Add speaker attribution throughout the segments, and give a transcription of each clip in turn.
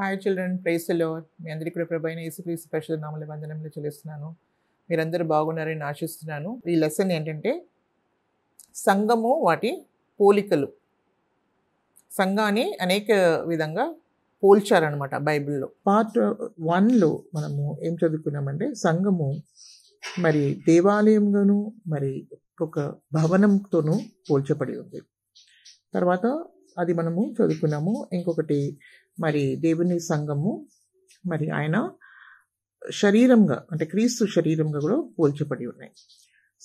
Speaker 1: Hi children, praise the lord. మీ అందరికీ కూడా ప్రభు అయిన యేసుక్రీస్తు పరిశుద్ధ నామములో వందనములు చెల్లిస్తున్నాను. మీరందరూ బాగున్నారని ఆశిస్తున్నాను. ఈ లెసన్ ఏంటంటే సంఘము వాటి పోలికలు. సంఘాన్ని అనేక విధంగా పోల్చారనమాట బైబిల్లో. పార్ట్ 1లో మనము ఏం చదువుకున్నామంటే సంఘము మరి దేవాలయంగాను మరి ఒక భవనంతోనూ పోల్చబడి ఉంది. తర్వాత అది మనము చదువుకున్నాము. ఇంకొకటి మరి దేవుని సంఘము మరి ఆయన శరీరంగా అంటే క్రీస్తు శరీరంగా కూడా పోల్చబడి ఉన్నాయి.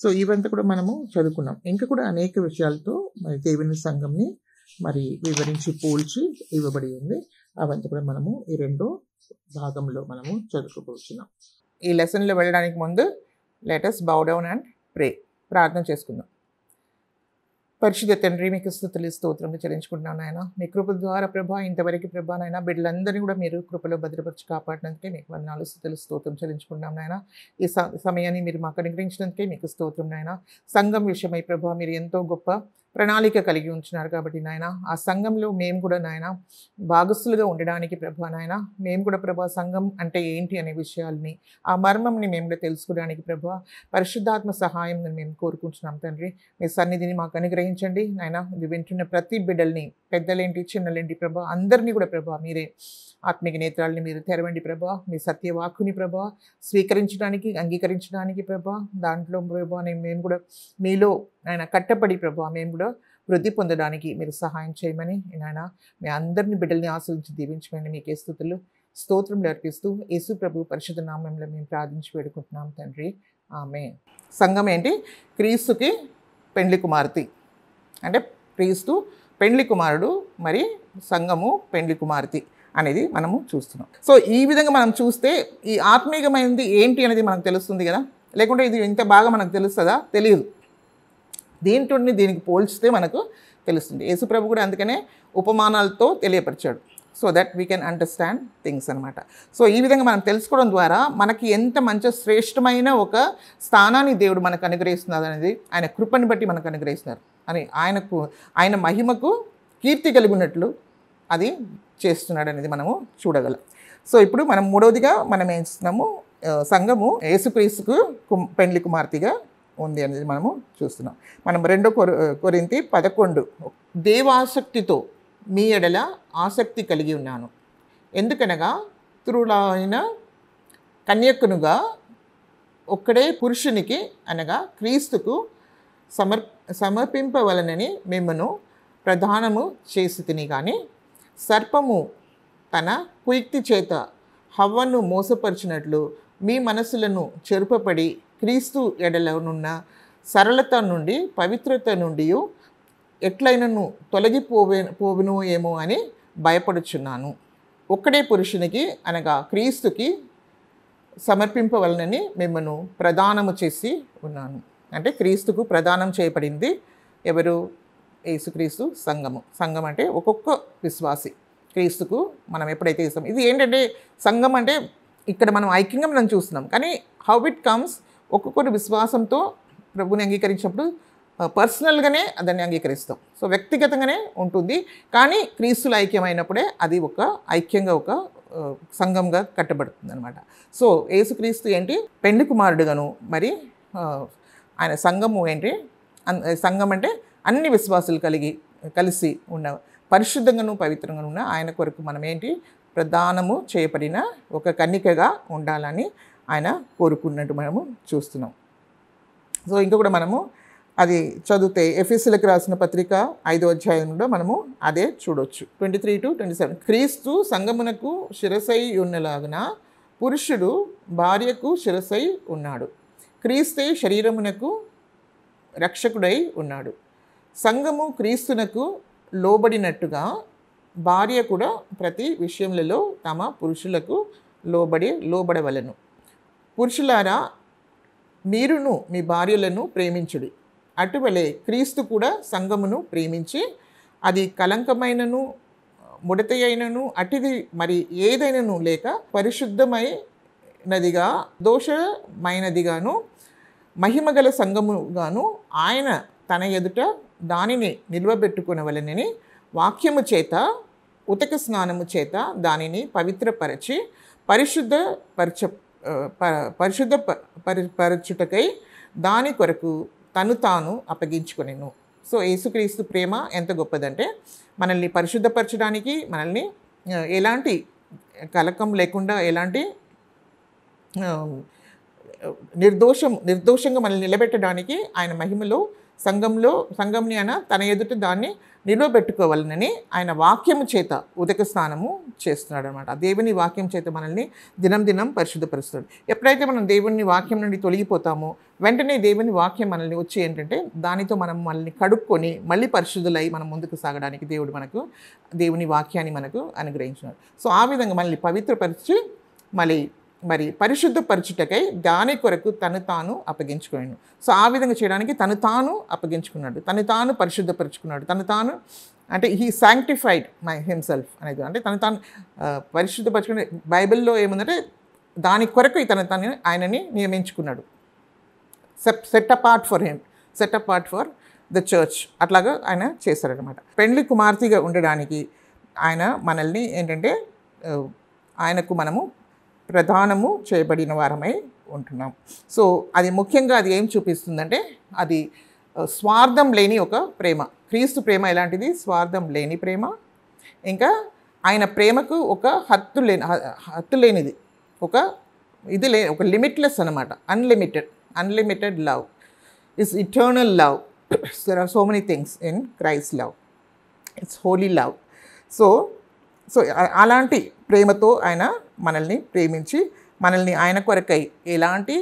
Speaker 1: సో ఇవంతా కూడా మనము చదువుకున్నాం. ఇంకా కూడా అనేక విషయాలతో మరి దేవుని సంఘంని మరి వివరించి పోల్చి ఇవ్వబడి ఉంది. అవంతా కూడా మనము ఈ రెండో భాగంలో మనము చదువుకోబోతున్నాం. ఈ లెసన్లో వెళ్ళడానికి ముందు let us bow down and pray. ప్రార్థన చేసుకుందాం. పరిశుద్ధ తండ్రి, మీకు స్తుతులు స్తోత్రములు చెల్లించుకుంటున్నాను నాయన. మీ కృప ద్వారా ప్రభా ఇంతవరకు ప్రభా నాయన బిడ్డలందరినీ కూడా మీరు కృపలో భద్రపరిచి కాపాడినందుకే మీకు వందనాలు స్తుతులు స్తోత్రం చెల్లించుకుంటున్నాం నాయన. ఈ సమయాన్ని మీరు మాకు అనుగ్రహించినందుకే మీకు స్తోత్రం నాయన. సంఘం విషయమై ప్రభా మీరు ఎంతో గొప్ప ప్రణాళిక కలిగి ఉంటున్నారు కాబట్టి నాయన ఆ సంఘంలో మేము కూడా నాయన భాగస్థులుగా ఉండడానికి ప్రభా నాయన మేము కూడా ప్రభా సంఘం అంటే ఏంటి అనే విషయాల్ని ఆ మర్మంని మేము కూడా తెలుసుకోవడానికి ప్రభా పరిశుద్ధాత్మ సహాయం మేము కోరుకుంటున్నాం తండ్రి. మీ సన్నిధిని మాకు అనుగ్రహించండి నాయన. ఇది వింటున్న ప్రతి బిడ్డల్ని, పెద్దలేంటి చిన్నలేంటి ప్రభా అందరినీ కూడా ప్రభా మీరే ఆత్మీయ నేత్రాలని మీరు తెరవండి ప్రభా. మీ సత్యవాక్కుని ప్రభా స్వీకరించడానికి, అంగీకరించడానికి ప్రభా దాంట్లో ప్రభా మేము కూడా మీలో ఆయన కట్టబడి ప్రభా మేము కూడా వృద్ధి పొందడానికి మీరు సహాయం చేయమని నాయన మీ అందరిని బిడ్డల్ని ఆశ్రయించి దీవించమని మీకే స్తుతులు స్తోత్రములు అర్పిస్తూ యేసు ప్రభు పరిశుద్ధ నామములో మేము ప్రార్థించి వేడుకుంటున్నాం తండ్రి, ఆమేన్. సంఘం ఏంటి? క్రీస్తుకి పెండ్లి కుమార్తె. అంటే క్రీస్తు పెండ్లి కుమారుడు, మరి సంఘము పెండ్లి కుమార్తె అనేది మనము చూస్తున్నాం. సో ఈ విధంగా మనం చూస్తే ఈ ఆత్మీయమైనది ఏంటి అనేది మనకు తెలుస్తుంది కదా. లేకుంటే ఇది ఇంత బాగా మనకు తెలుస్తుందా? తెలియదు. దీంట్లో దీనికి పోల్చితే మనకు తెలుస్తుంది. యేసుప్రభు కూడా అందుకనే ఉపమానాలతో తెలియపరిచాడు. So that we can understand things అనమాట. సో ఈ విధంగా మనం తెలుసుకోవడం ద్వారా మనకి ఎంత మంచి శ్రేష్టమైన ఒక స్థానాన్ని దేవుడు మనకు అనుగ్రహిస్తున్నారు అనేది ఆయన కృపని బట్టి మనకు అనుగ్రహిస్తున్నారు అని ఆయన మహిమకు కీర్తి కలిగి ఉన్నట్లు అది చేస్తున్నాడు అనేది మనము చూడగలం. సో ఇప్పుడు మనం మూడవదిగా మనం ఏం చేస్తున్నాము, సంఘము యేసుక్రీస్తుకు పెండ్లి కుమార్తెగా ఉంది అనేది మనము చూస్తున్నాం. మనం 2 కొరింథీ 11 దేవాసక్తితో మీ ఎడల ఆసక్తి కలిగి ఉన్నాను, ఎందుకనగా తురులైన కన్యకునుగా ఒక్కడే పురుషునికి అనగా క్రీస్తుకు సమర్పింపవలనని మిమ్మను ప్రధానము చేసి తిని. కానీ సర్పము తన కుయుక్తి చేత హవ్వను మోసపరిచినట్లు మీ మనసులను చెరుపపడి క్రీస్తు ఎడలనున్న సరళత నుండి పవిత్రత నుండి ఎట్లయినను తొలగిపోవును ఏమో అని భయపడుచున్నాను. ఒక్కడే పురుషునికి అనగా క్రీస్తుకి సమర్పింపవలనని మిమ్మను ప్రదానము చేసి ఉన్నాను. అంటే క్రీస్తుకు ప్రదానం చేయబడింది ఎవరు? యేసుక్రీస్తు సంఘము. సంఘం అంటే ఒక్కొక్క విశ్వాసి క్రీస్తుకు మనం ఎప్పుడైతే ఇస్తాం. ఇది ఏంటంటే సంఘం అంటే ఇక్కడ మనం ఐక్యంగా మనం చూస్తున్నాం. కానీ హౌ ఇట్ కమ్స్, ఒక్కొక్కరు విశ్వాసంతో ప్రభుని అంగీకరించినప్పుడు పర్సనల్గానే దాన్ని అంగీకరిస్తాం. సో వ్యక్తిగతంగానే ఉంటుంది. కానీ క్రీస్తుల ఐక్యమైనప్పుడే అది ఒక ఐక్యంగా ఒక సంఘంగా కట్టబడుతుంది అనమాట. సో యేసుక్రీస్తు ఏంటి? పెండ్లి కుమారుడుగాను, మరి ఆయన సంఘము ఏంటి? సంఘం అంటే అన్ని విశ్వాసులు కలిసి ఉన్న పరిశుద్ధంగాను పవిత్రంగా ఉన్న ఆయన కొరకు మనం ఏంటి? ప్రదానము చేయబడిన ఒక కన్యకగా ఉండాలని ఆయన కోరుకున్నట్టు మనము చూస్తున్నాం. సో ఇంకా కూడా మనము అది చదివితే ఎఫెసీయులకు రాసిన పత్రిక 5వ అధ్యాయంలో మనము అదే చూడొచ్చు. 23-27 క్రీస్తు సంఘమునకు శిరసై ఉన్నలాగున పురుషుడు భార్యకు శిరసై ఉన్నాడు. క్రీస్తే శరీరమునకు రక్షకుడై ఉన్నాడు. సంఘము క్రీస్తునకు లోబడినట్టుగా భార్య కూడా ప్రతి విషయములలో తమ పురుషులకు లోబడవలెను. పురుషులారా, మీరును మీ భార్యలను ప్రేమించుడి. అటువలే క్రీస్తు కూడా సంఘమును ప్రేమించి అది కలంకమైనను ముడత అయినను అటిది మరి ఏదైనను లేక పరిశుద్ధమైనదిగా దోషమైనదిగాను మహిమగల సంఘముగాను ఆయన తన ఎదుట దానిని నిల్వబెట్టుకునవలెనని వాక్యము చేత ఉతక స్నానము చేత దానిని పవిత్రపరచి పరిశుద్ధపరచుటకై దాని కొరకు తను తాను అప్పగించుకొనెను. సో యేసుక్రీస్తు ప్రేమ ఎంత గొప్పదంటే మనల్ని పరిశుద్ధపరచడానికి, మనల్ని ఎలాంటి కలకం లేకుండా, ఎలాంటి నిర్దోషంగా మనల్ని నిలబెట్టడానికి ఆయన మహిమలో సంఘంని ఆయన తన ఎదుట దాన్ని నిలవబెట్టుకోవాలని ఆయన వాక్యము చేత ఉదక స్నానము చేస్తున్నాడు అనమాట. దేవుని వాక్యం చేత మనల్ని దినం పరిశుద్ధపరుస్తాడు. ఎప్పుడైతే మనం దేవుని వాక్యం నుండి తొలగిపోతామో వెంటనే దేవుని వాక్యం మనల్ని వచ్చి ఏంటంటే దానితో మనం మనల్ని కడుక్కొని మళ్ళీ పరిశుద్ధులై మనం ముందుకు సాగడానికి దేవుని వాక్యాన్ని మనకు అనుగ్రహించినాడు. సో ఆ విధంగా మనల్ని పవిత్రపరిచి మరి పరిశుద్ధపరచుటకై దాని కొరకు తను తాను అప్పగించుకున్నాడు. సో ఆ విధంగా చేయడానికి తను తాను అప్పగించుకున్నాడు, తను తాను పరిశుద్ధపరుచుకున్నాడు, తను తాను అంటే హీ శాంక్టిఫైడ్ హిమ్సెల్ఫ్ అనేది, అంటే తను తాను పరిశుద్ధపరచుకునే. బైబిల్లో ఏముందంటే దాని కొరకు తను ఆయనని నియమించుకున్నాడు. Set apart for the church, అట్లాగా ఆయన చేశారనమాట. పెండ్లి కుమార్తెగా ఉండడానికి ఆయన మనల్ని ఏంటంటే ఆయనకు మనము ప్రధానము చేయబడిన వారమై ఉంటున్నాం. సో అది ముఖ్యంగా అది ఏం చూపిస్తుందంటే అది స్వార్థం లేని ఒక ప్రేమ. క్రీస్తు ప్రేమ ఎలాంటిది? స్వార్థం లేని ప్రేమ. ఇంకా ఆయన ప్రేమకు ఒక హత్తు లేనిది, ఒక లిమిట్లెస్ అనమాట. Unlimited love is eternal love. There are so many things in Christ love. It's holy love. So అలాంటి ప్రేమతో ఆయన మనల్ని ప్రేమించి మనల్ని ఆయన కొరకై ఎలాంటి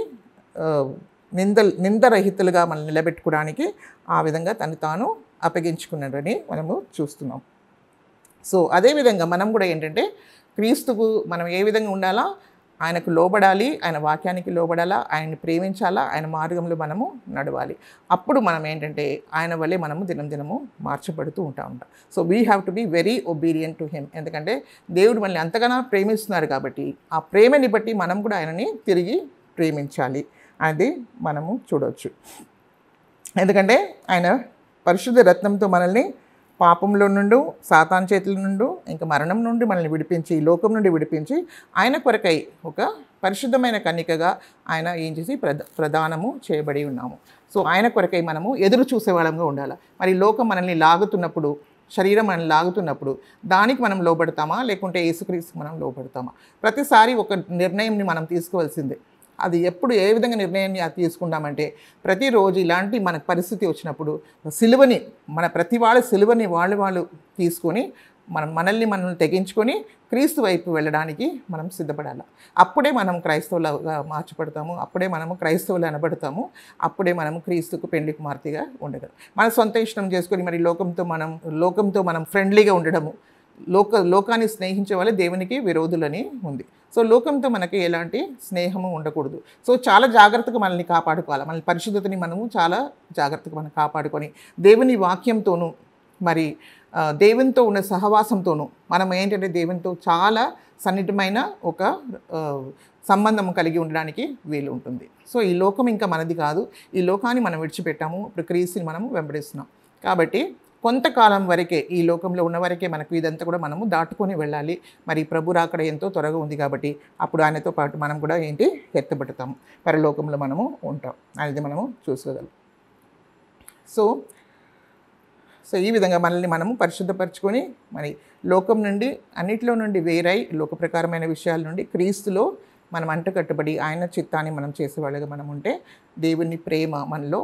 Speaker 1: నిందరహితులుగా మనల్ని నిలబెట్టుకోవడానికి ఆ విధంగా తను తాను అప్పగించుకున్నాడని మనము చూస్తున్నాం. సో అదేవిధంగా మనం కూడా ఏంటంటే క్రీస్తుకు మనం ఏ విధంగా ఉండాలా? ఆయనకు లోబడాలి, ఆయన వాక్యానికి లోబడాలా, ఆయన్ని ప్రేమించాలా, ఆయన మార్గంలో మనము నడవాలి. అప్పుడు మనం ఏంటంటే ఆయన వల్లే మనము దినము మార్చబడుతూ ఉంటాం. So we have to be very obedient to him. ఎందుకంటే దేవుడు మనల్ని అంతగానో ప్రేమిస్తున్నారు కాబట్టి ఆ ప్రేమని బట్టి మనం కూడా ఆయనని తిరిగి ప్రేమించాలి అది మనము చూడవచ్చు. ఎందుకంటే ఆయన పరిశుద్ధ రత్నంతో మనల్ని పాపంలో నుండి, సాతాను చేతుల నుండి, ఇంకా మరణం నుండి మనల్ని విడిపించి, ఈ లోకం నుండి విడిపించి ఆయన కొరకై ఒక పరిశుద్ధమైన కన్నికగా ఆయన ఏం చేసి ప్రదానము చేయబడి ఉన్నాము. సో ఆయన కొరకై మనము ఎదురు చూసేవాళ్ళంగా ఉండాలి. మరి లోకం మనల్ని లాగుతున్నప్పుడు, శరీరం మనల్ని లాగుతున్నప్పుడు దానికి మనం లోబడతామా లేకుంటే యేసుక్రీస్తుకి మనం లోబడతామా? ప్రతిసారి ఒక నిర్ణయంని మనం తీసుకోవాల్సిందే. అది ఎప్పుడు ఏ విధంగా నిర్ణయాన్ని తీసుకుంటామంటే ప్రతిరోజు ఇలాంటి మనకు పరిస్థితి వచ్చినప్పుడు మన ప్రతి వాళ్ళ సిలువని వాళ్ళు తీసుకొని మనల్ని తెగించుకొని క్రీస్తు వైపు వెళ్ళడానికి మనం సిద్ధపడాలి. అప్పుడే మనం క్రైస్తవులుగా మార్చబడతాము, అప్పుడే మనము క్రైస్తవులు అనబడతాము, అప్పుడే మనము క్రీస్తుకు పెండ్లి కుమార్తెగా ఉండగలం. మన సొంత ఇష్టం చేసుకొని మరి లోకంతో మనం ఫ్రెండ్లీగా ఉండడము, లోకాన్ని స్నేహించే వాళ్ళే దేవునికి విరోధులని ఉంది. సో లోకంతో మనకి ఎలాంటి స్నేహము ఉండకూడదు. సో చాలా జాగ్రత్తగా మనల్ని కాపాడుకోవాలి. మన పరిశుద్ధతని మనము చాలా జాగ్రత్తగా మనం కాపాడుకొని దేవుని వాక్యంతోనూ మరి దేవునితో ఉన్న సహవాసంతోనూ మనం ఏంటంటే దేవునితో చాలా సన్నిహితమైన ఒక సంబంధం కలిగి ఉండడానికి వీలు ఉంటుంది. సో ఈ లోకం ఇంకా మనది కాదు, ఈ లోకాన్ని మనం విడిచిపెట్టాము, ఇప్పుడు క్రీస్తుని మనము వెంబడిస్తున్నాం. కాబట్టి కొంతకాలం వరకే, ఈ లోకంలో ఉన్న వరకే మనకు ఇదంతా కూడా మనము దాటుకొని వెళ్ళాలి. మరి ప్రభు రాకడ ఎంతో త్వరగా ఉంది కాబట్టి అప్పుడు ఆయనతో పాటు మనం కూడా ఎత్తబడతాము, పరలోకంలో మనము ఉంటాం అనేది మనము చూసుకోగలం. సో ఈ విధంగా మనల్ని మనము పరిశుద్ధపరచుకొని మరి లోకం నుండి అన్నిటిలో నుండి వేరై లోక ప్రకారమైన విషయాల నుండి క్రీస్తులో మనం అంటకట్టుబడి ఆయన చిత్తాన్ని మనం చేసేవాళ్ళగా మనం ఉంటే దేవుని ప్రేమ మనలో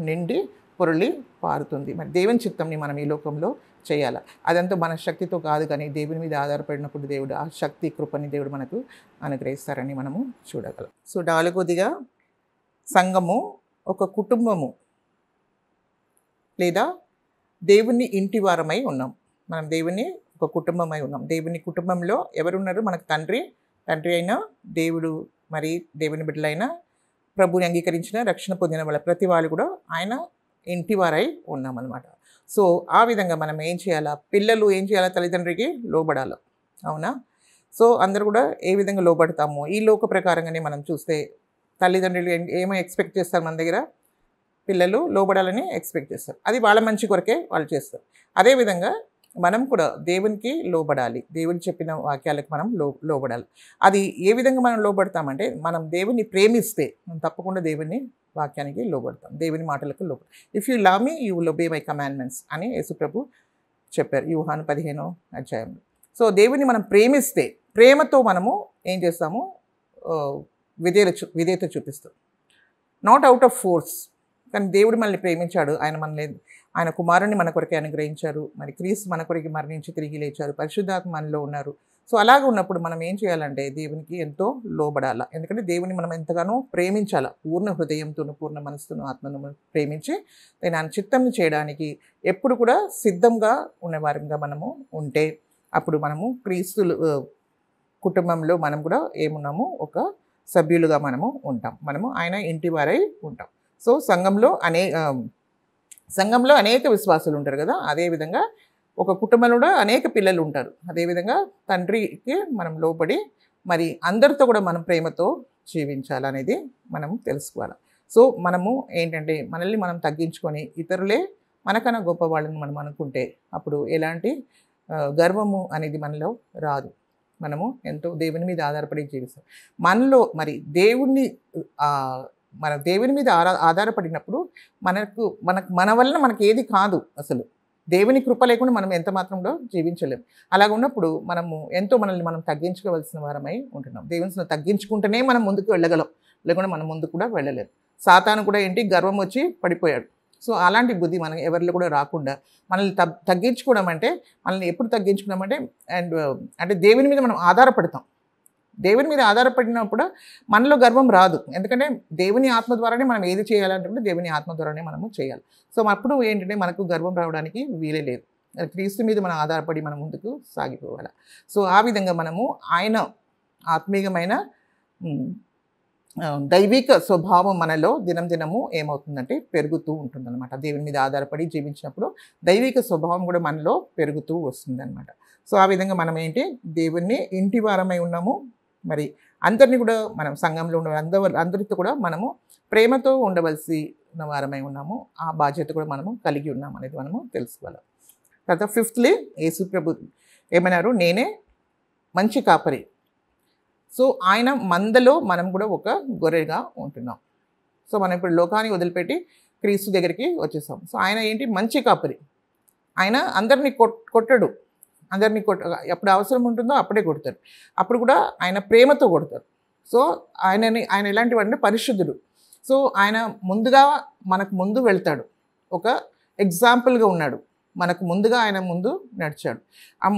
Speaker 1: నిండి పొరలి పారుతుంది. మరి దేవుని చిత్తంని మనం ఈ లోకంలో చేయాలి. అదంతా మన శక్తితో కాదు, కానీ దేవుని మీద ఆధారపడినప్పుడు దేవుడు ఆ శక్తి కృపని దేవుడు మనకు అనుగ్రహిస్తారని మనము చూడగలం. సో 4వదిగా సంఘము ఒక కుటుంబము లేదా దేవుని ఇంటి వారమై ఉన్నాం. మనం దేవుని ఒక కుటుంబమై ఉన్నాం. దేవుని కుటుంబంలో ఎవరున్నారు? మనకు తండ్రి అయిన దేవుడు, మరి దేవుని బిడ్డలైన ప్రభుని అంగీకరించిన రక్షణ పొందిన వాళ్ళ ప్రతి వాళ్ళు కూడా ఆయన ఇంటి వారై ఉన్నామన్నమాట. సో ఆ విధంగా మనం ఏం చేయాలా? పిల్లలు ఏం చేయాలా? తల్లిదండ్రికి లోబడాలి. అవునా? సో అందరూ కూడా ఏ విధంగా లోబడతాము? ఈ లోక ప్రకారంగానే మనం చూస్తే తల్లిదండ్రులు ఏమో ఎక్స్పెక్ట్ చేస్తారు మన దగ్గర, పిల్లలు లోబడాలని ఎక్స్పెక్ట్ చేస్తారు. అది వాళ్ళ మంచి కొరకే వాళ్ళు చేస్తారు. అదేవిధంగా మనం కూడా దేవునికి లోబడాలి. దేవుడు చెప్పిన వాక్యాలకు మనం లోబడాలి. అది ఏ విధంగా మనం లోబడతామంటే, మనం దేవుని ప్రేమిస్తే మనం తప్పకుండా దేవుని వాక్యానికి లోబడతాం. దేవుని మాటలకు లోబడతాం. If you love me you will obey my commandments అని యేసుప్రభు చెప్పారు యోహాను 15వ అధ్యాయంలో. సో దేవుని మనం ప్రేమిస్తే, ప్రేమతో మనము ఏం చేస్తాము, విధేయత చూపిస్తాం. Not out of force. కానీ దేవుడు మనల్ని ప్రేమించాడు. ఆయన కుమారుని మన కొరకే అనుగ్రహించారు. మరి క్రీస్తు మన కొరకు మరణించి తిరిగి లేచారు. పరిశుద్ధాత్మ మనలో ఉన్నారు. సో అలాగ ఉన్నప్పుడు మనం ఏం చేయాలంటే దేవునికి ఎంతో లోబడాల. ఎందుకంటే దేవుని మనం ఎంతగానో ప్రేమించాల. పూర్ణ హృదయంతోనూ పూర్ణ మనసుతోనూ ఆత్మను ప్రేమించి ఆయన చిత్తం చేయడానికి ఎప్పుడు కూడా సిద్ధంగా ఉన్నవారంగా మనము ఉంటే అప్పుడు మనము క్రీస్తు కుటుంబంలో మనం కూడా ఏమున్నాము, ఒక సభ్యులుగా మనము ఉంటాం. మనము ఆయన ఇంటి వారై ఉంటాం. సో సంఘంలో అనేక విశ్వాసులు ఉంటారు కదా, అదేవిధంగా ఒక కుటుంబంలో అనేక పిల్లలు ఉంటారు. అదేవిధంగా తండ్రికి మనం లోబడి మరి అందరితో కూడా మనం ప్రేమతో జీవించాలనేది మనం తెలుసుకోవాలి. సో మనము ఏంటంటే మనల్ని మనం తగ్గించుకొని ఇతరులే మనకన్నా గొప్ప వాళ్ళని మనం అనుకుంటే అప్పుడు ఎలాంటి గర్వము అనేది మనలో రాదు. మనము ఎంతో దేవుని మీద ఆధారపడి జీవిస్తాం. మనలో మరి దేవుని మీద ఆధారపడినప్పుడు మన వలన మనకి ఏది కాదు. అసలు దేవుని కృప లేకుండా మనం ఎంత మాత్రంలో జీవించలేం. అలాగ ఉన్నప్పుడు మనల్ని మనం తగ్గించుకోవాల్సిన వారమై ఉంటున్నాం. దేవుని తగ్గించుకుంటేనే మనం ముందుకు వెళ్ళగలం, లేకుండా మనం ముందుకు కూడా వెళ్ళలేం. సాతాను కూడా గర్వం వచ్చి పడిపోయాడు. సో అలాంటి బుద్ధి మనం ఎవరిలో కూడా రాకుండా మనల్ని తగ్గించుకోవడం అంటే, మనల్ని ఎప్పుడు తగ్గించుకున్నామంటే అంటే దేవుని మీద మనం ఆధారపడతాం. దేవుని మీద ఆధారపడినప్పుడు మనలో గర్వం రాదు. ఎందుకంటే దేవుని ఆత్మ ద్వారానే మనం ఏది చేయాలంటే దేవుని ఆత్మ ద్వారానే మనము చేయాలి. సో అప్పుడు ఏంటంటే మనకు గర్వం రావడానికి వీలే లేదు. క్రీస్తు మీద మనం ఆధారపడి మనం ముందుకు సాగిపోవాలి. సో ఆ విధంగా మనము ఆయన ఆత్మీయమైన దైవిక స్వభావం మనలో దినము ఏమవుతుందంటే పెరుగుతూ ఉంటుందన్నమాట. దేవుని మీద ఆధారపడి జీవించినప్పుడు దైవిక స్వభావం కూడా మనలో పెరుగుతూ వస్తుందన్నమాట. సో ఆ విధంగా మనం దేవుణ్ణి ఇంటి వారమై ఉన్నాము. మరి అందరినీ కూడా మనం సంఘంలో ఉన్న అందరితో కూడా మనము ప్రేమతో ఉండవలసిన వారమై ఉన్నాము. ఆ బాధ్యత కూడా మనము కలిగి ఉన్నాం అనేది మనము తెలుసుకోవాలి. తర్వాత ఫిఫ్త్లీ యేసు ప్రభు ఏమన్నారు, నేనే మంచి కాపరి. సో ఆయన మందలో మనం కూడా ఒక గొర్రెగా ఉంటున్నాం. సో మనం ఇప్పుడు లోకాన్ని వదిలిపెట్టి క్రీస్తు దగ్గరికి వచ్చేసాం. సో ఆయన మంచి కాపరి. ఆయన అందరినీ కొట్టడు. అందరినీ ఎప్పుడు అవసరం ఉంటుందో అప్పుడే కొడతారు. అప్పుడు కూడా ఆయన ప్రేమతో కొడతారు. సో ఆయన ఎలాంటి వాడంటే పరిశుద్ధుడు. సో ఆయన మనకు ముందు వెళ్తాడు. ఒక ఎగ్జాంపుల్గా ఉన్నాడు. మనకు ముందుగా ఆయన ముందు నడిచాడు.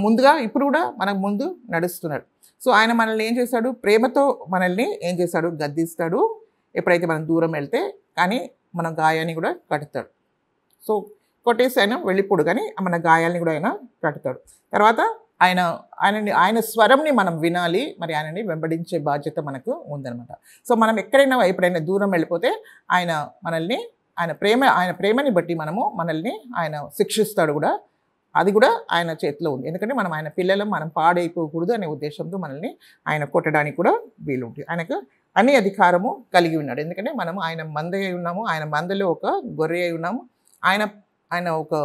Speaker 1: ముందుగా ఇప్పుడు కూడా మనకు ముందు నడుస్తున్నాడు. సో ఆయన మనల్ని ఏం చేశాడు, ప్రేమతో మనల్ని ఏం చేశాడు, గద్దిస్తాడు. ఎప్పుడైతే మనం దూరం వెళ్తే కానీ మన గాయాన్ని కూడా కడతాడు. సో కొట్టేసి ఆయన వెళ్ళిపోడు, కానీ మన గాయాలని కూడా ఆయన కడతాడు. తర్వాత ఆయన స్వరంని మనం వినాలి. మరి ఆయనని వెంబడించే బాధ్యత మనకు ఉందన్నమాట. సో మనం ఎప్పుడైనా దూరం వెళ్ళిపోతే ఆయన ప్రేమని బట్టి మనల్ని ఆయన శిక్షిస్తాడు కూడా. అది కూడా ఆయన చేతిలో ఉంది. ఎందుకంటే మనం ఆయన పిల్లలం, మనం పాడైపోకూడదు అనే ఉద్దేశంతో మనల్ని ఆయన కొట్టడానికి కూడా వీలుంటుంది. ఆయనకు అన్ని అధికారము కలిగి ఉన్నాడు. ఎందుకంటే మనం ఆయన మంద అయి ఉన్నాము. ఆయన మందలో ఒక గొర్రె అయి ఉన్నాము. ఆయన ఒక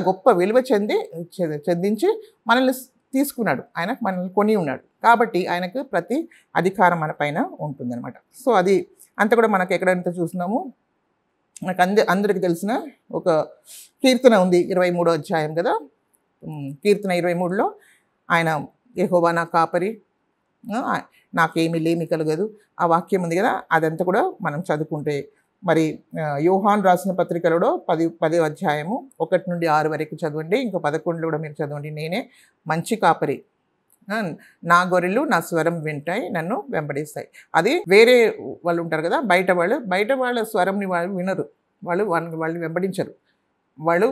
Speaker 1: గొప్ప విలువ చెందించి మనల్ని తీసుకున్నాడు. ఆయన మనల్ని కొని ఉన్నాడు. కాబట్టి ఆయనకు ప్రతి అధికారం మన పైన ఉంటుందన్నమాట. సో అది అంతా కూడా మనకు ఎక్కడంతా చూస్తున్నాము. మనకు అందరికీ తెలిసిన ఒక కీర్తన ఉంది, 23వ అధ్యాయం కదా. కీర్తన 23లో ఆయన యెహోవా నా కాపరి, నాకేమీ లేమి కలగదు, ఆ వాక్యం ఉంది కదా. అదంతా కూడా మనం చదువుకుంటే మరి యోహాను రాసిన పత్రికలలో 10వ అధ్యాయము 1 నుండి 6 వరకు చదవండి. ఇంకా 11లో కూడా మీరు చదవండి. నేనే మంచి కాపరి, నా గొర్రెలు నా స్వరం వింటాయి, నన్ను వెంబడిస్తాయి. అది వేరే వాళ్ళు ఉంటారు కదా, బయట వాళ్ళ స్వరంని వాళ్ళు వినరు, వాళ్ళు వెంబడించరు. వాళ్ళు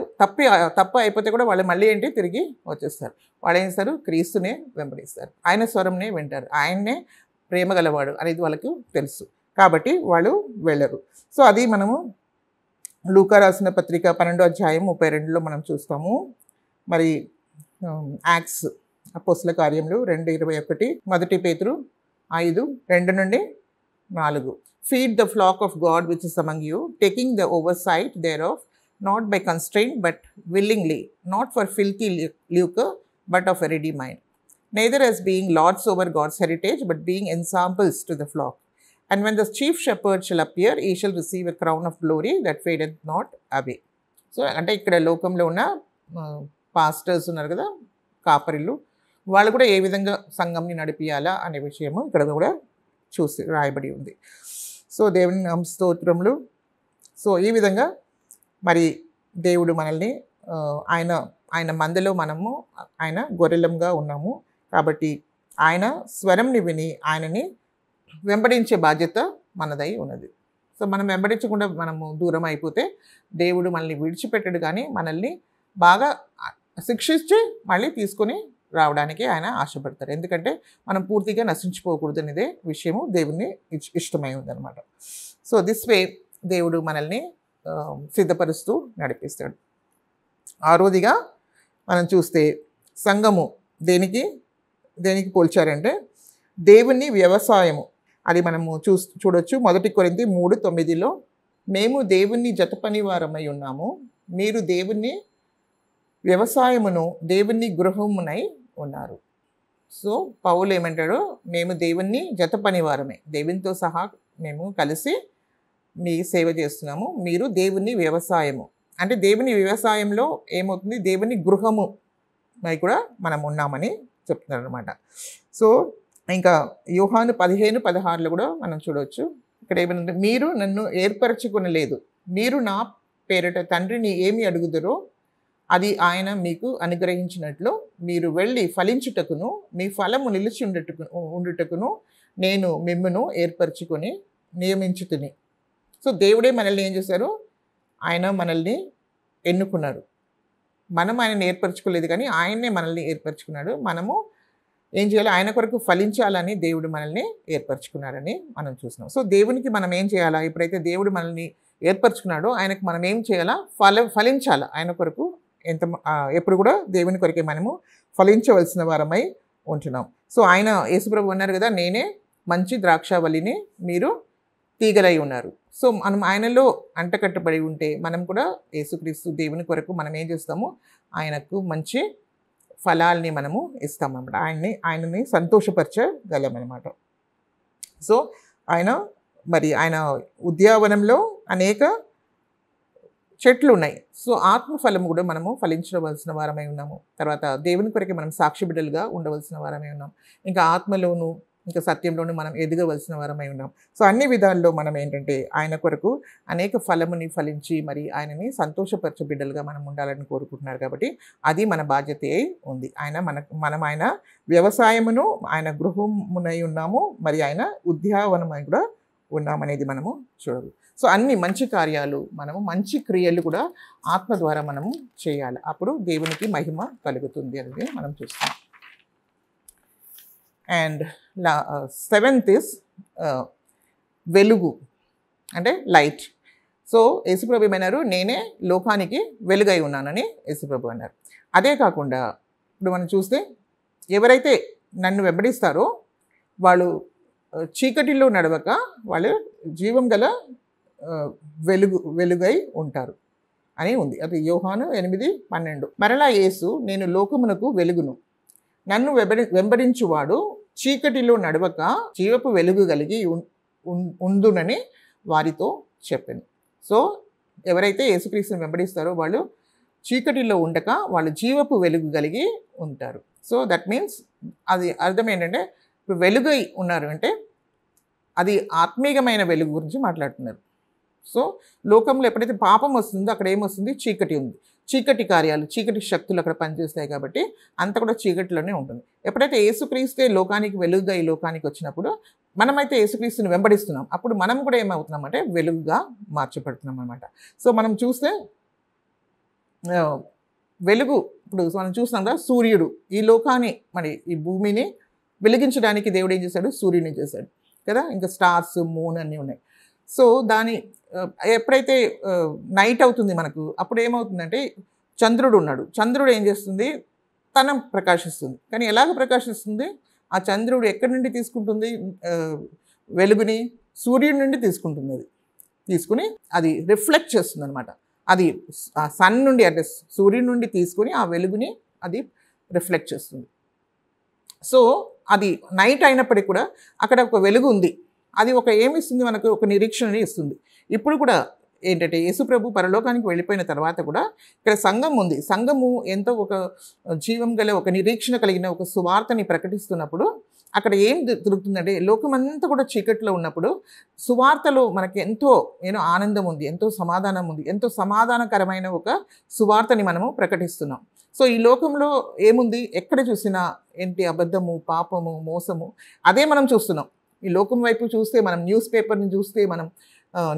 Speaker 1: తప్పు అయిపోతే కూడా వాళ్ళు మళ్ళీ తిరిగి వచ్చేస్తారు. వాళ్ళు ఏం చేస్తారు, క్రీస్తునే వెంబడిస్తారు, ఆయన స్వరంనే వింటారు, ఆయన్నే ప్రేమ గలవాడు అనేది వాళ్ళకు తెలుసు. కాబట్టి వాళ్ళు వెళ్ళరు. సో అది మనము లూకా రాసిన పత్రిక 12వ అధ్యాయం 32లో మనం చూస్తాము. మరి యాక్ట్స్ అపోస్తల కార్యములు 2:21, 1 పేతురు 5:2 నుండి 4. Feed the flock of God which is among you, taking the oversight thereof not by constraint but willingly, not for filthy lucre but of a ready mind, neither as being lords over God's heritage but being ensamples to the flock. And when the chief shepherd shall appear, he shall receive a crown of glory that fadeth not away. So అంటే ఇక్కడ లోకంలో ఉన్న pastors ఉన్నారు కదా, కాపరిలు, వాళ్ళు కూడా ఏ విధంగా సంఘంని నడిపియాలా అనే విషయము ఇక్కడ కూడా రాయబడి ఉంది. సో దేవుని స్తోత్రములు. సో ఈ విధంగా మరి దేవుడు మనల్ని ఆయన మందలో మనము ఆయన గొర్రెలంగా ఉన్నాము కాబట్టి ఆయన స్వరంని విని ఆయనని వెంబడించే బాధ్యత మనదై ఉన్నది. సో మనం వెంబడించకుండా మనము దూరం అయిపోతే దేవుడు మనల్ని విడిచిపెట్టడు, కానీ మనల్ని బాగా శిక్షించి మళ్ళీ తీసుకొని రావడానికి ఆయన ఆశపడతారు. ఎందుకంటే మనం పూర్తిగా నశించిపోకూడదు అనేదే విషయము దేవుని ఇష్టమై ఉందన్నమాట. సో దిస్ వే దేవుడు మనల్ని సిద్ధపరుస్తూ నడిపిస్తాడు. ఆరోదిగా మనం చూస్తే సంఘము దేనికి పోల్చారంటే దేవుని వ్యవసాయము. అది మనము చూడొచ్చు. 1 కొరింథీ 3:9 మేము దేవుని జతపని వారమై ఉన్నాము, మీరు దేవుని వ్యవసాయమును దేవుని గృహమునై ఉన్నారు. సో పౌలు ఏమంటాడు, మేము దేవుని జతపని వారమే, దేవునితో సహా మేము కలిసి మీ సేవ చేస్తున్నాము, మీరు దేవుని వ్యవసాయము. అంటే దేవుని వ్యవసాయంలో ఏమవుతుంది, దేవుని గృహము అయి కూడా మనం ఉన్నామని చెప్తున్నారు అనమాట. సో ఇంకా యోహాను 15:16 కూడా మనం చూడవచ్చు. ఇక్కడ ఏమంటే, మీరు నన్ను ఏర్పరచుకొనలేదు, మీరు నా పేరిట తండ్రిని ఏమి అడుగుదరో అది ఆయన మీకు అనుగ్రహించినట్లు మీరు వెళ్ళి ఫలించుటకును మీ ఫలము నిలిచి ఉండుటకును నేను మిమ్మును ఏర్పరచుకొని నియమించుతుని. సో దేవుడే మనల్ని ఏం చేశారు, ఆయన మనల్ని ఎన్నుకున్నారు. మనం ఆయనని ఏర్పరచుకోలేదు, కానీ ఆయన్నే మనల్ని ఏర్పరచుకున్నాడు. మనము ఏం చేయాలి, ఆయన కొరకు ఫలించాలని దేవుడు మనల్ని ఏర్పరచుకున్నారని మనం చూస్తున్నాం. సో దేవునికి మనం ఏం చేయాలా, ఎప్పుడైతే దేవుడు మనల్ని ఏర్పరచుకున్నాడో ఆయనకు మనం ఏం చేయాలా, ఫలించాలా. ఆయన కొరకు ఎప్పుడు కూడా దేవుని కొరకే మనము ఫలించవలసిన వారమై ఉంటున్నాం. సో ఆయన యేసుప్రభు అన్నారు కదా, నేనే మంచి ద్రాక్షావళిని, మీరు తీగలై ఉన్నారు. సో మనం ఆయనలో అంటకట్టబడి ఉంటే మనం కూడా యేసుక్రీస్తు దేవుని కొరకు మనం ఏం చేస్తాము, ఆయనకు మంచి ఫలాల్ని మనము ఇస్తామన్నమాట. ఆయనని సంతోషపరచగలమన్నమాట. సో ఆయన ఉద్యానవనంలో అనేక చెట్లు ఉన్నాయి. సో ఆత్మఫలము కూడా మనము ఫలించవలసిన వారమై ఉన్నాము. తర్వాత దేవుని కొరకే మనం సాక్షి బిడ్డలుగా ఉండవలసిన వారమై ఉన్నాం. ఇంకా ఆత్మలోను ఇంకా సత్యంలోనూ మనం ఎదగవలసిన వారమై ఉన్నాం. సో అన్ని విధాల్లో మనం ఏంటంటే ఆయన కొరకు అనేక ఫలముని ఫలించి మరి ఆయనని సంతోషపరచే బిడ్డలుగా మనం ఉండాలని కోరుకుంటున్నారు. కాబట్టి అది మన బాధ్యత ఉంది. మనం ఆయన వ్యవసాయమును ఆయన గృహమునై ఉన్నాము, మరి ఆయన ఉద్యానవనమై కూడా ఉన్నామనేది మనము చూడాలి. సో అన్ని మంచి కార్యాలు మనము మంచి క్రియలు కూడా ఆత్మ ద్వారా మనము చేయాలి. అప్పుడు దేవునికి మహిమ కలుగుతుంది అనేది మనం చూస్తాం. అండ్ 7th is వెలుగు అంటే లైట్. సో యేసుప్రభు ఏమన్నారు, నేనే లోకానికి వెలుగై ఉన్నానని యేసుప్రభు అన్నారు. అదే కాకుండా ఇప్పుడు మనం చూస్తే ఎవరైతే నన్ను వెంబడిస్తారో చీకటిలో నడవక వాళ్ళు జీవం గల వెలుగై ఉంటారు అని ఉంది. అది యోహాను 8:12. మరలా యేసు, నేను లోకమునకు వెలుగును, నన్ను వెంబడించువాడు చీకటిలో నడవక జీవపు వెలుగు కలిగి ఉండునని వారితో చెప్పాను. సో ఎవరైతే యేసుక్రీస్తుని వెంబడిస్తారో వాళ్ళు చీకటిలో ఉండక వాళ్ళు జీవపు వెలుగు కలిగి ఉంటారు. సో దట్ మీన్స్ అది అర్థం ఏంటంటే, ఇప్పుడు వెలుగై ఉన్నారు అంటే అది ఆత్మీయమైన వెలుగు గురించి మాట్లాడుతున్నారు. సో లోకంలో ఎప్పుడైతే పాపం వస్తుందో అక్కడ ఏమొస్తుంది, చీకటి ఉంది. చీకటి కార్యాలు, చీకటి శక్తులు అక్కడ పనిచేస్తాయి. కాబట్టి అంత కూడా చీకటిలోనే ఉంటుంది. ఎప్పుడైతే యేసుక్రీస్తే లోకానికి వెలుగుగా ఈ లోకానికి వచ్చినప్పుడు మనమైతే యేసుక్రీస్తుని వెంబడిస్తున్నాం, అప్పుడు మనం కూడా ఏమవుతున్నామంటే వెలుగుగా మార్చబడుతున్నాం అనమాట. సో మనం చూస్తే వెలుగు, ఇప్పుడు మనం చూస్తున్నాం కదా, సూర్యుడు ఈ లోకాన్ని మరి ఈ భూమిని వెలిగించడానికి దేవుడు ఏం చేశాడు, సూర్యుని చేశాడు కదా. ఇంకా స్టార్స్, మూన్ అన్నీ ఉన్నాయి. సో ఎప్పుడైతే నైట్ అవుతుంది మనకు, అప్పుడు ఏమవుతుందంటే చంద్రుడు ఉన్నాడు. చంద్రుడు ఏం చేస్తుంది, తన ప్రకాశిస్తుంది. కానీ ఎలాగ ప్రకాశిస్తుంది, ఆ చంద్రుడు ఎక్కడి నుండి తీసుకుంటుంది వెలుగుని, సూర్యుడి నుండి తీసుకుంటుంది. అది తీసుకుని అది రిఫ్లెక్ట్ చేస్తుంది అనమాట. అది ఆ సన్ నుండి అంటే సూర్యుడి నుండి తీసుకొని ఆ వెలుగుని అది రిఫ్లెక్ట్ చేస్తుంది. సో అది నైట్ అయినప్పటికీ కూడా అక్కడ ఒక వెలుగు ఉంది. అది ఒక ఏమిస్తుంది మనకు, ఒక నిరీక్షణని ఇస్తుంది. ఇప్పుడు కూడా ఏంటంటే యేసుప్రభు పరలోకానికి వెళ్ళిపోయిన తర్వాత కూడా ఇక్కడ సంఘం ఉంది. సంఘము ఎంతో ఒక జీవం గల ఒక నిరీక్షణ కలిగిన ఒక సువార్తని ప్రకటిస్తున్నప్పుడు అక్కడ ఏం దొరుకుతుందంటే, లోకమంతా కూడా చీకట్లో ఉన్నప్పుడు సువార్తలో మనకి ఎంతో ఆనందం ఉంది, ఎంతో సమాధానం ఉంది, ఎంతో సమాధానకరమైన ఒక సువార్తని మనము ప్రకటిస్తున్నాం. సో ఈ లోకంలో ఏముంది, ఎక్కడ చూసినా ఏంటి అబద్ధము, పాపము, మోసము, అదే మనం చూస్తున్నాం. ఈ లోకం వైపు చూస్తే, మనం న్యూస్ పేపర్ని చూస్తే, మనం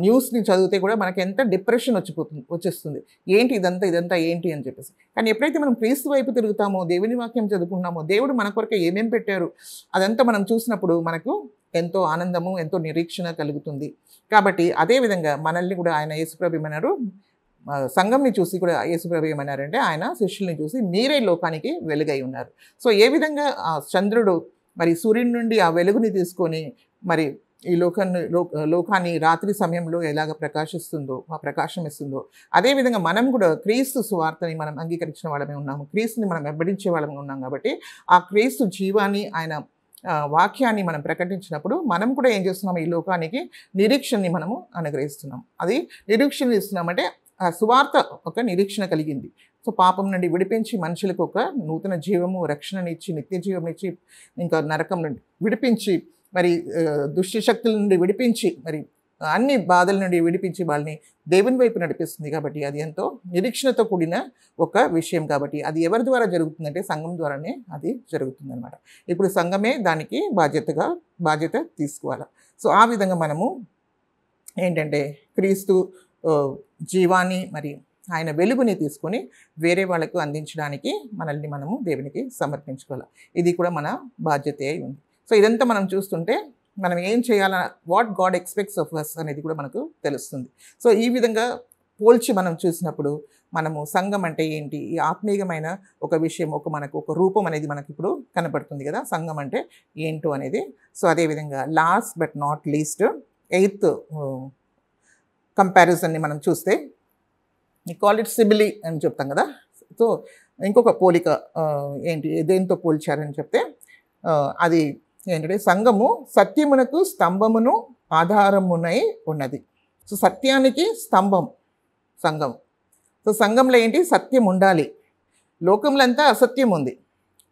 Speaker 1: న్యూస్ని చదివితే కూడా మనకి ఎంత డిప్రెషన్ వచ్చేస్తుంది. ఏంటి ఇదంతా ఏంటి అని చెప్పేసి. కానీ ఎప్పుడైతే మనం క్రీస్తు వైపు తిరుగుతామో, దేవుని వాక్యం చదువుకున్నామో, దేవుడు మన కొరకు ఏమేం పెట్టారు అదంతా మనం చూసినప్పుడు మనకు ఎంతో ఆనందము, ఎంతో నిరీక్షణ కలుగుతుంది. కాబట్టి అదేవిధంగా మనల్ని కూడా ఆయన యేసుప్రభు ఏమన్నారు, సంఘంని చూసి కూడా యేసుప్రభు ఏమన్నారంటే, ఆయన శిష్యుల్ని చూసి మీరే లోకానికి వెలుగై ఉన్నారు. సో ఏ విధంగా ఆ చంద్రుడు మరి సూర్యుని నుండి ఆ వెలుగుని తీసుకొని మరి ఈ లోకాన్ని రాత్రి సమయంలో ఎలాగ ప్రకాశిస్తుందో, ఆ ప్రకాశం ఇస్తుందో, అదేవిధంగా మనం కూడా క్రీస్తు సువార్తని మనం అంగీకరించిన వాళ్ళమే ఉన్నాము, క్రీస్తుని మనం వెంబడించే వాళ్ళమే ఉన్నాం. కాబట్టి ఆ క్రీస్తు జీవాన్ని, ఆయన వాక్యాన్ని మనం ప్రకటించినప్పుడు మనం కూడా ఏం చేస్తున్నాం, ఈ లోకానికి నిరీక్షణని మనము అనుగ్రహిస్తున్నాం. అది నిరీక్షణ ఇస్తున్నామంటే ఆ సువార్త ఒక నిరీక్షణ కలిగింది. సో పాపం నుండి విడిపించి మనుషులకు ఒక నూతన జీవము, రక్షణనిచ్చి, నిత్య జీవం ఇచ్చి, ఇంకా నరకం నుండి విడిపించి, మరి దుష్ట శక్తుల నుండి విడిపించి, మరి అన్ని బాధల నుండి విడిపించి వాళ్ళని దేవుని వైపు నడిపిస్తుంది. కాబట్టి అది ఎంతో నిరీక్షణతో కూడిన ఒక విషయం. కాబట్టి అది ఎవరి ద్వారా జరుగుతుందంటే సంఘం ద్వారానే అది జరుగుతుందన్నమాట. ఇప్పుడు సంఘమే దానికి బాధ్యత తీసుకోవాలి. సో ఆ విధంగా మనము ఏంటంటే క్రీస్తు జీవాన్ని, మరి ఆయన వెలుగుని తీసుకొని వేరే వాళ్ళకు అందించడానికి మనల్ని మనము దేవునికి సమర్పించుకోవాలి. ఇది కూడా మన బాధ్యతే అయి ఉంది. సో ఇదంతా మనం చూస్తుంటే మనం ఏం చేయాల, what God expects of us అనేది కూడా మనకు తెలుస్తుంది. సో ఈ విధంగా పోల్చి మనం చూసినప్పుడు మనము సంఘం అంటే ఏంటి, ఈ ఆత్మీయమైన ఒక విషయం, మనకు ఒక రూపం అనేది మనకి ఇప్పుడు కనపడుతుంది కదా, సంఘం అంటే ఏంటో అనేది. సో అదేవిధంగా last but not least 8th కంపారిజన్ని మనం చూస్తే, కాల్ ఇట్ సిమిలీ అని చెప్తాం కదా. సో ఇంకొక పోలిక ఏంటి, దేంతో పోల్చారని చెప్తే అది ఏంటంటే, సంఘము సత్యమునకు స్తంభమును ఆధారమునై ఉన్నది. సో సత్యానికి స్తంభం సంఘం. సో సంఘంలో ఏంటి, సత్యం ఉండాలి. లోకంలో అంతా అసత్యం ఉంది,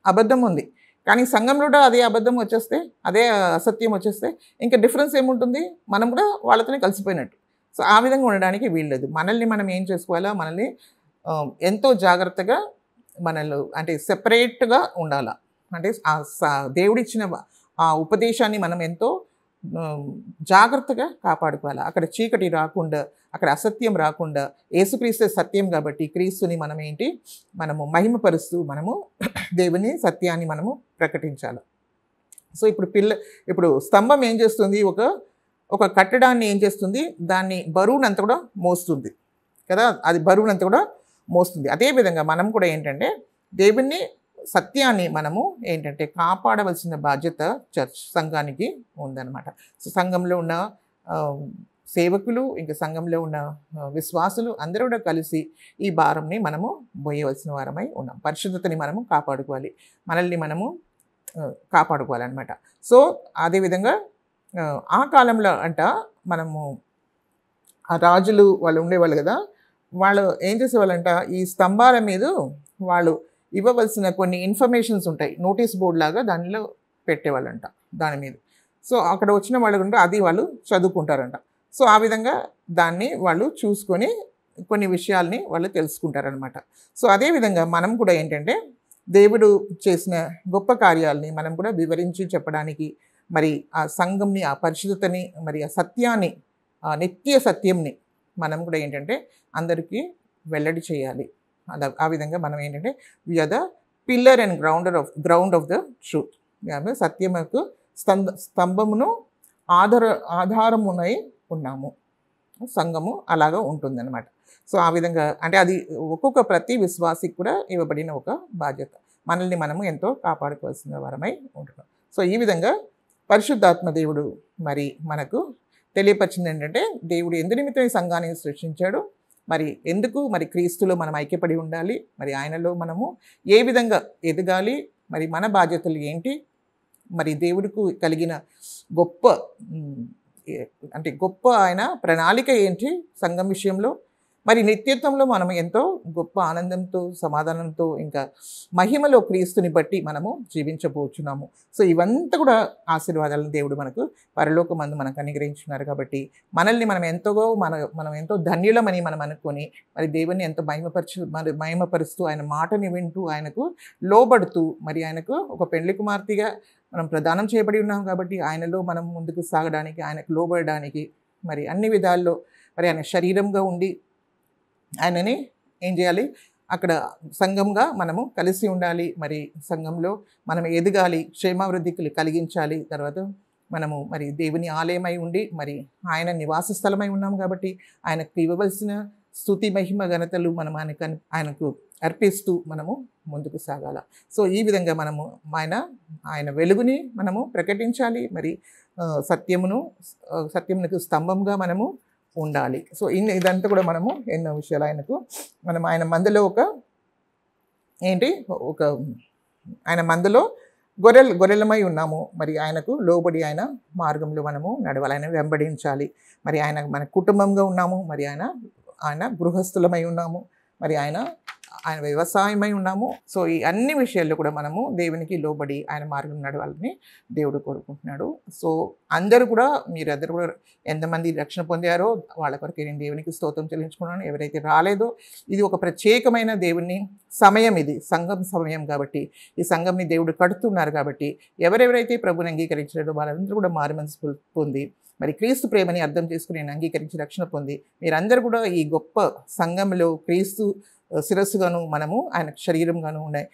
Speaker 1: అబద్ధం ఉంది. కానీ సంఘంలో కూడా అదే అబద్ధం వచ్చేస్తే, అదే అసత్యం వచ్చేస్తే ఇంకా డిఫరెన్స్ ఏముంటుంది, మనం కూడా వాళ్ళతోనే కలిసిపోయినట్టు. సో ఆ విధంగా ఉండడానికి వీల్లేదు. మనల్ని మనం ఏం చేసుకోవాలా, మనల్ని ఎంతో జాగ్రత్తగా అంటే సెపరేట్గా ఉండాలా. అంటే దేవుడిచ్చిన ఆ ఉపదేశాన్ని మనం ఎంతో జాగ్రత్తగా కాపాడుకోవాలి. అక్కడ చీకటి రాకుండా, అక్కడ అసత్యం రాకుండా, యేసుక్రీస్తు సత్యం కాబట్టి క్రీస్తుని మనము మహిమపరుస్తూ మనము దేవుని సత్యాన్ని మనము ప్రకటించాలి. సో ఇప్పుడు స్తంభం ఏం చేస్తుంది, ఒక కట్టడాన్ని ఏం చేస్తుంది, దాన్ని బరువునంతా కూడా మోస్తుంది కదా, అది బరువునంతా కూడా మోస్తుంది. అదేవిధంగా మనం కూడా ఏంటంటే దేవుని సత్యాన్ని మనము కాపాడవలసిన బాధ్యత సంఘానికి ఉందన్నమాట. సో సంఘంలో ఉన్న సేవకులు, ఇంకా సంఘంలో ఉన్న విశ్వాసులు అందరూ కూడా కలిసి ఈ భారంని మనము మోయవలసిన వారమై ఉన్నాం. పరిశుద్ధతని మనము కాపాడుకోవాలి, మనల్ని మనము కాపాడుకోవాలన్నమాట. సో అదేవిధంగా ఆ కాలంలో మనము ఆ రాజులు వాళ్ళు ఉండేవాళ్ళు కదా, వాళ్ళు ఏం చేసేవాళ్ళంట, ఈ స్తంభాల మీద వాళ్ళు ఇవ్వవలసిన కొన్ని ఇన్ఫర్మేషన్స్ ఉంటాయి, నోటీస్ బోర్డు లాగా దానిలో పెట్టేవాళ్ళంట దాని మీద. సో అక్కడ వచ్చిన వాళ్ళు అది వాళ్ళు చదువుకుంటారంట. సో ఆ విధంగా దాన్ని వాళ్ళు చూసుకొని కొన్ని విషయాల్ని వాళ్ళు తెలుసుకుంటారనమాట. సో అదేవిధంగా మనం కూడా ఏంటంటే దేవుడు చేసిన గొప్ప కార్యాలని మనం కూడా వివరించి చెప్పడానికి, మరి ఆ సంఘంని, ఆ పరిశుద్ధతని, మరి ఆ సత్యాన్ని, ఆ నిత్య సత్యంని మనం కూడా ఏంటంటే అందరికీ వెల్లడి చేయాలి. ఆ విధంగా మనం ఏంటంటే we are the pillar and ground of the truth. సత్యముకు స్తంభమును ఆధారమునై ఉన్నాము. సంఘము అలాగా ఉంటుందన్నమాట. సో ఆ విధంగా అంటే అది ప్రతి విశ్వాసికి కూడా ఇవ్వబడిన ఒక బాధ్యత. మనల్ని మనము ఎంతో కాపాడుకోవాల్సిన వారమై ఉంటున్నాం. సో ఈ విధంగా పరిశుద్ధాత్మ దేవుడు మరి మనకు తెలియపరిచింది ఏంటంటే, దేవుడు ఎందు నిమిత్తం ఈ సంఘాన్ని సృష్టించాడు, మరి ఎందుకు మరి క్రీస్తులో మనం ఐక్యపడి ఉండాలి, మరి ఆయనలో మనము ఏ విధంగా ఎదగాలి, మరి మన బాధ్యతలు ఏంటి, మరి దేవుడికి కలిగిన గొప్ప అంటే గొప్ప ఆయన ప్రణాళిక ఏంటి సంఘం విషయంలో, మరి నిత్యత్వంలో మనం ఎంతో గొప్ప ఆనందంతో, సమాధానంతో, ఇంకా మహిమలో క్రీస్తుని బట్టి మనము జీవించబోచున్నాము. సో ఇవంతా కూడా ఆశీర్వాదాలను దేవుడు మనకు పరలోకమందు మనకు అనుగ్రహించున్నారు. కాబట్టి మనల్ని మనం ఎంతో ధన్యులమని మనం అనుకొని, మరి దేవుని ఎంతో మహిమపరుస్తూ, ఆయన మాటని వింటూ, ఆయనకు లోబడుతూ, మరి ఆయనకు ఒక పెండ్లి కుమార్తెగా మనం ప్రదానం చేయబడి ఉన్నాం. కాబట్టి ఆయనలో మనం ముందుకు సాగడానికి, ఆయనకు లోబడడానికి, మరి అన్ని విధాల్లో మరి ఆయన శరీరంగా ఉండి ఆయనని ఏం చేయాలి, అక్కడ సంఘంగా మనము కలిసి ఉండాలి. మరి సంఘంలో మనం ఎదగాలి, క్షేమాభివృద్ధికి కలిగించాలి. తర్వాత మనము మరి దేవుని ఆలయమై ఉండి, మరి ఆయన నివాస స్థలమై ఉన్నాము. కాబట్టి ఆయనకు ఇవ్వవలసిన స్తుతి మహిమ ఘనతలు మనం ఆయనకు అర్పిస్తూ మనము ముందుకు సాగాల. సో ఈ విధంగా మనము ఆయన వెలుగుని మనము ప్రకటించాలి. మరి సత్యమునకు స్తంభంగా మనము ఉండాలి. సో ఇదంతా కూడా మనము ఎన్నో విషయాలు ఆయన మందలో ఆయన మందలో గొర్రెలమై ఉన్నాము. మరి ఆయనకు లోబడి ఆయన మార్గంలో మనము నడవాలి, ఆయన వెంబడించాలి. మరి మన కుటుంబంగా ఉన్నాము, మరి ఆయన గృహస్థులమై ఉన్నాము, మరి ఆయన వ్యవసాయమై ఉన్నాము. సో ఈ అన్ని విషయాల్లో కూడా మనము దేవునికి లోబడి ఆయన మార్గం నడవాలని దేవుడు కోరుకుంటున్నాడు. సో మీరందరూ కూడా ఎంతమంది రక్షణ పొందారో వాళ్ళ కొరకు నేను దేవునికి స్తోత్రం చెల్లించుకున్నాను. ఎవరైతే రాలేదో, ఇది ఒక ప్రత్యేకమైన దేవుని సమయం, ఇది సంఘం సమయం. కాబట్టి ఈ సంఘంని దేవుడు కడుతున్నారు. కాబట్టి ఎవరెవరైతే ప్రభుని అంగీకరించారో వాళ్ళందరూ కూడా మారుమనసు పొంది, మరి క్రీస్తు ప్రేమని అర్థం చేసుకుని నేను అంగీకరించి రక్షణ పొంది, మీరందరూ కూడా ఈ గొప్ప సంఘంలో క్రీస్తు శిరస్సుగాను, మనము ఆయన శరీరంగాను ఉన్నాయి,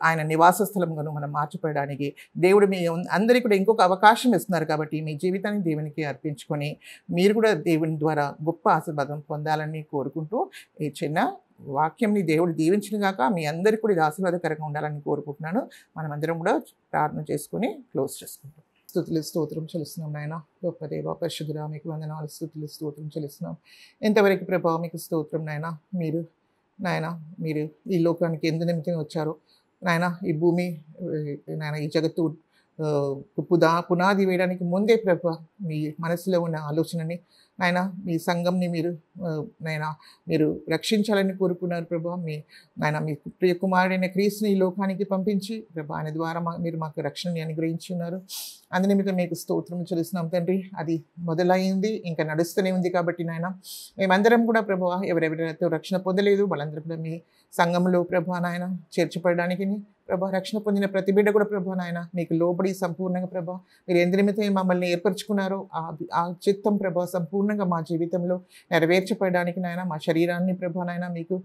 Speaker 1: ఆయన నివాస స్థలంగాను మనం మార్చిపోయడానికి దేవుడు మీ అందరికీ కూడా ఇంకొక అవకాశం ఇస్తున్నారు. కాబట్టి మీ జీవితాన్ని దేవునికి అర్పించుకొని మీరు కూడా దేవుని ద్వారా గొప్ప ఆశీర్వాదం పొందాలని కోరుకుంటూ, ఈ చిన్న వాక్యంని దేవుడు దీవించిన గాక మీ అందరికీ కూడా ఇది ఆశీర్వాదకరంగా ఉండాలని కోరుకుంటున్నాను. మనమందరం కూడా ప్రార్థన చేసుకుని క్లోజ్ చేసుకుంటాం. స్తుతులు స్తోత్రం చెల్లిస్తున్నాం నాయన, గొప్ప దేవ పరిశుద్ధుడా, మీకు వందనాలు, స్తుతులు స్తోత్రం చెల్లిస్తున్నాం. ఎంతవరకు ప్రభావ మీకు స్తోత్రం నాయన. మీరు ఈ లోకానికి ఎందు నిమిత్తం వచ్చారో నాయన, ఈ భూమి నాయన, ఈ జగత్తు పునాది వేయడానికి ముందే ప్రభా మీ మనసులో ఉన్న ఆలోచనని నాయన, మీ సంఘంని మీరు రక్షించాలని కోరుకున్నారు ప్రభా. మీ ప్రియ కుమారుడైన క్రీస్తుని ఈ లోకానికి పంపించి ప్రభా ఆయన ద్వారా మీరు మాకు రక్షణని అనుగ్రహించున్నారు. అందునిమిత్తం మీకు స్తోత్రం చెల్లిస్తున్నాం తండ్రి. అది మొదలైంది, ఇంకా నడుస్తూనే ఉంది. కాబట్టి నాయన మేమందరం కూడా ప్రభా ఎవరెవరైతే రక్షణ పొందలేదు వాళ్ళందరూ కూడా మీ సంఘంలో ప్రభా నాయన చేర్చబడడానికి ప్రభా, రక్షణ పొందిన ప్రతి బిడ్డ కూడా ప్రభా నాయన మీకు లోబడి సంపూర్ణంగా ప్రభా మీరు ఎందు నిమిత్తం మమ్మల్ని ఏర్పరచుకున్నారో ఆ చిత్తం ప్రభా సంపూర్ణంగా మా జీవితంలో నెరవేర్చబడడానికి నాయన మా శరీరాన్ని ప్రభా నాయన మీకు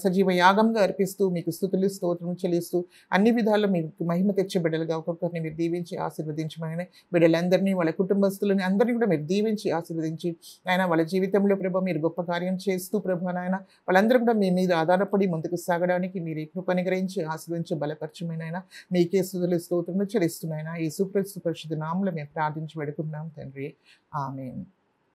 Speaker 1: సజీవ యాగంగా అర్పిస్తూ మీకు స్తుతులు స్తోత్రం చెల్లిస్తూ అన్ని విధాల్లో మీకు మహిమ తెచ్చే బిడ్డలుగా ఒక్కొక్కరిని మీరు దీవించి ఆశీర్వదించమని, బిడ్డలందరినీ వాళ్ళ కుటుంబస్తులని అందరినీ కూడా మీరు దీవించి ఆశీర్వదించి నాయన వాళ్ళ జీవితంలో ప్రభా మీరు గొప్ప కార్యం చేస్తూ ప్రభా నాయన వాళ్ళందరూ కూడా మీ మీద ఆధారపడి ముందుకు సాగడానికి మీరు కృపను గ్రహించి ఆశీర్వదించి బలపరచమైన మీకే స్తుతులు స్తోత్రములు చెల్లిస్తున్నాయినా యేసుక్రీస్తు పరిశుద్ధ నామములో మేము ప్రార్థించి వేడుకుంటున్నాం తండ్రి. ఆమేన్.